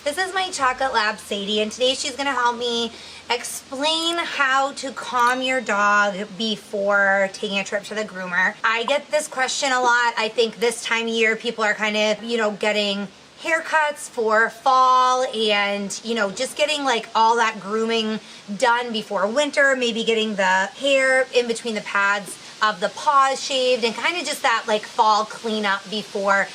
This is my Chocolate Lab Sadie, and today she's going to help me explain how to calm your dog before taking a trip to the groomer. I get this question a lot. I think this time of year people are kind of, getting haircuts for fall and, just getting like all that grooming done before winter, maybe getting the hair in between the pads of the paws shaved and kind of just that like fall cleanup before,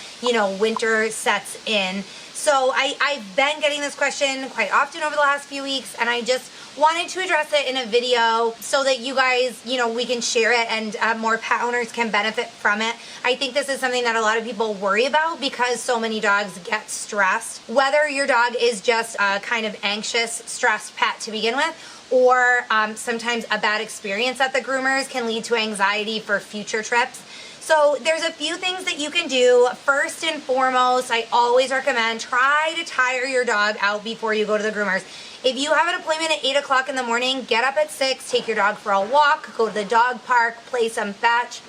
winter sets in. So I've been getting this question quite often over the last few weeks, and I just wanted to address it in a video so that you guys, we can share it and more pet owners can benefit from it. I think this is something that a lot of people worry about because so many dogs get stressed. Whether your dog is just a kind of anxious, stressed pet to begin with, or sometimes a bad experience at the groomers can lead to anxiety for future trips. So there's a few things that you can do. First and foremost, I always recommend try to tire your dog out before you go to the groomers. If you have an appointment at 8 o'clock in the morning, get up at 6, take your dog for a walk, go to the dog park, play some fetch.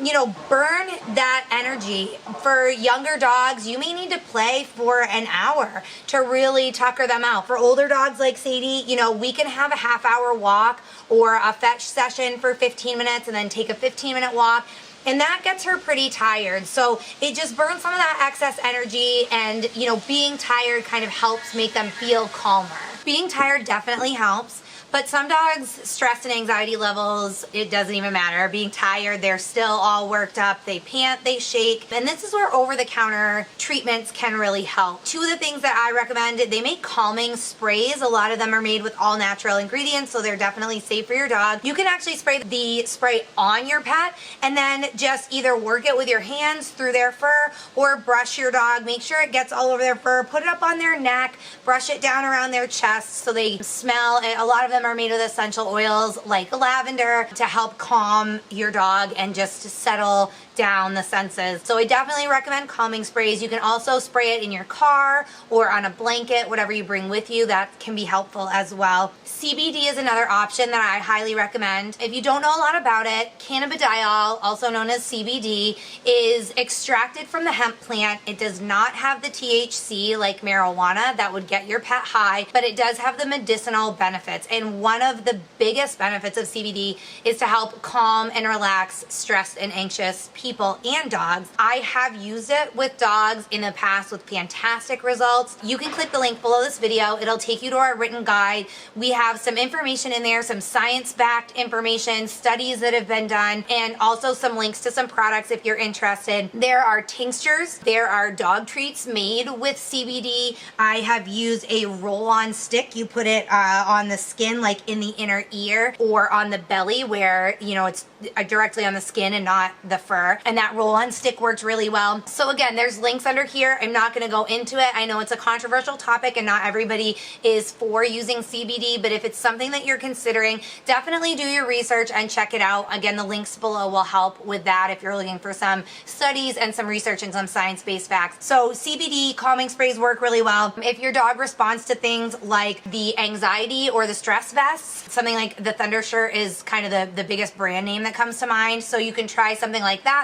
Burn that energy. For younger dogs, you may need to play for an hour to really tucker them out. For older dogs like Sadie, we can have a half-hour walk or a fetch session for 15 minutes and then take a 15-minute walk. And that gets her pretty tired. So it just burns some of that excess energy, and being tired kind of helps make them feel calmer. Being tired definitely helps. But some dogs, stress and anxiety levels, it doesn't even matter. Being tired, they're still all worked up. They pant, they shake. And this is where over-the-counter treatments can really help. Two of the things that I recommend, they make calming sprays. A lot of them are made with all natural ingredients, so they're definitely safe for your dog. You can actually spray the spray on your pet and then just either work it with your hands through their fur or brush your dog. Make sure it gets all over their fur. Put it up on their neck. Brush it down around their chest so they smell. A lot of them are made with essential oils like lavender to help calm your dog and just to settle down the senses. So I definitely recommend calming sprays. You can also spray it in your car or on a blanket, whatever you bring with you. That can be helpful as well. CBD is another option that I highly recommend. If you don't know a lot about it, cannabidiol, also known as CBD, is extracted from the hemp plant. It does not have the THC like marijuana that would get your pet high, but it does have the medicinal benefits. And one of the biggest benefits of CBD is to help calm and relax stressed and anxious people and dogs. I have used it with dogs in the past with fantastic results. You can click the link below this video. It'll take you to our written guide. We have some information in there, some science-backed information, studies that have been done, and also some links to some products if you're interested. There are tinctures. There are dog treats made with CBD. I have used a roll-on stick. You put it on the skin, like in the inner ear, or on the belly where, it's directly on the skin and not the fur. And that roll-on stick worked really well. So again, there's links under here. I'm not going to go into it. I know it's a controversial topic and not everybody is for using CBD, but if it's something that you're considering, definitely do your research and check it out. Again, the links below will help with that if you're looking for some studies and some research and some science-based facts. So CBD calming sprays work really well. If your dog responds to things like the anxiety or the stress vests, something like the Thunder Shirt is kind of the biggest brand name that comes to mind. So you can try something like that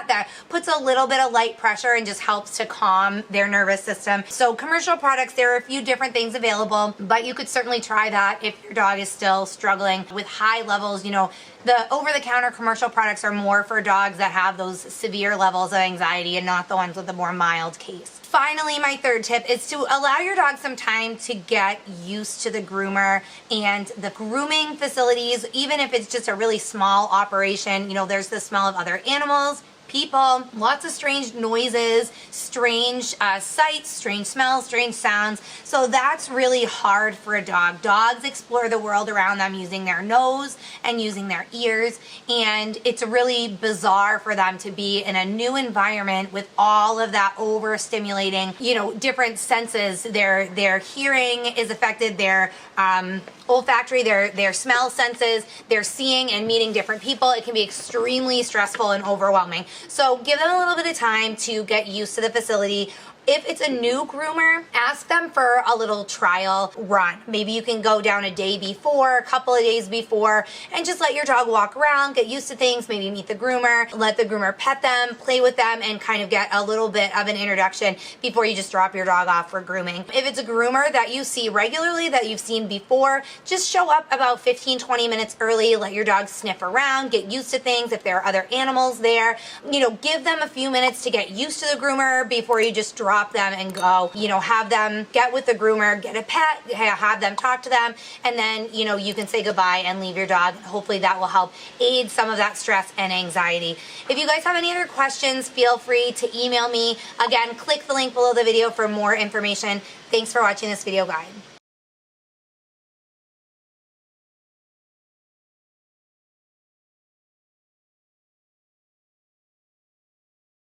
puts a little bit of light pressure and just helps to calm their nervous system. So commercial products, there are a few different things available, but you could certainly try that if your dog is still struggling with high levels. The over-the-counter commercial products are more for dogs that have those severe levels of anxiety and not the ones with the more mild case. Finally, my third tip is to allow your dog some time to get used to the groomer and the grooming facilities, even if it's just a really small operation. There's the smell of other animals, people, lots of strange noises, strange sights, strange smells, strange sounds. So that's really hard for a dog. Dogs explore the world around them using their nose and using their ears, and it's really bizarre for them to be in a new environment with all of that overstimulating, different senses. Their hearing is affected, their olfactory, their smell senses, they're seeing and meeting different people. It can be extremely stressful and overwhelming. So give them a little bit of time to get used to the facility. If it's a new groomer, ask them for a little trial run. Maybe you can go down a day before, a couple of days before, and just let your dog walk around, get used to things, maybe meet the groomer, let the groomer pet them, play with them, and kind of get a little bit of an introduction before you just drop your dog off for grooming. If it's a groomer that you see regularly, that you've seen before, just show up about 15-20 minutes early, let your dog sniff around, get used to things. If there are other animals there, give them a few minutes to get used to the groomer before you just drop them and go. Have them get with the groomer, get a pet, have them talk to them, and then you can say goodbye and leave your dog. Hopefully that will help aid some of that stress and anxiety. If you guys have any other questions, feel free to email me. Again, click the link below the video for more information. Thanks for watching this video guide.